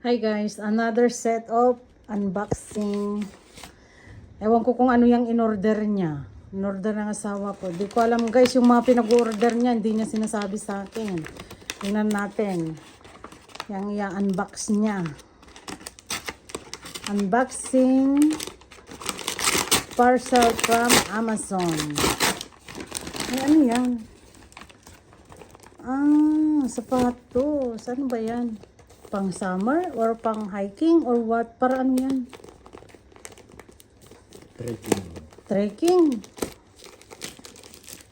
Hi guys, another set of unboxing. Ewan ko kung ano yung in-order niya. In-order ng asawa ko. Di ko alam guys, yung mga pinag-order niya, hindi niya sinasabi sa akin. Tingnan natin. Yung i-unbox niya. Unboxing parcel from Amazon. Ay, ano yan? Sapatos. Ano ba yan? Pang summer or pang hiking or what? Para ano yan? Trekking. Trekking.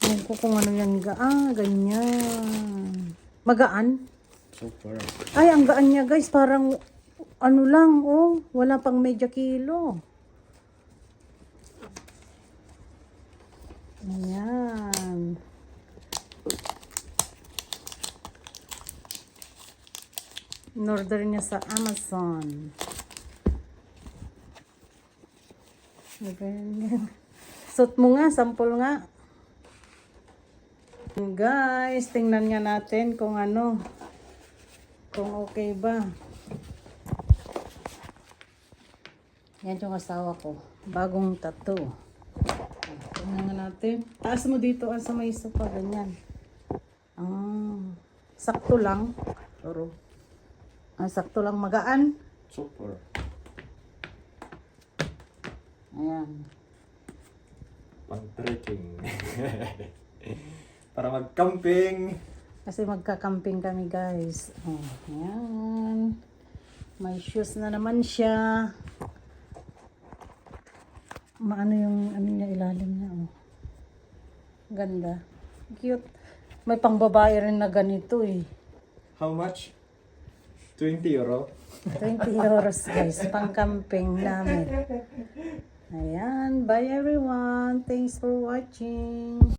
Ewan ko kung ano yan. Ganyan. Magaan? Super. Ay, ang gaan niya guys. Parang ano lang, oh. Wala pang medya kilo. Ayan. In-order niya sa Amazon. Suot mo nga, sample nga. Guys, tingnan nga natin kung ano. Kung okay ba. Yan yung asawa ko. Bagong tattoo. Tingnan nga natin. Taas mo dito sa may sopa. Ganyan. Sakto lang. Pero sakto lang magaan. Super. Ayan. Pang trekking. Para mag-camping. Kasi magka-camping kami guys. Oh, ayan. May shoes na naman siya. Maano yung ano niya, ilalim niya. Oh. Ganda. Cute. May pangbabae rin na ganito eh. How much? 20 euro. 20 euros guys. Pang-camping namin. Ayan. Bye everyone. Thanks for watching.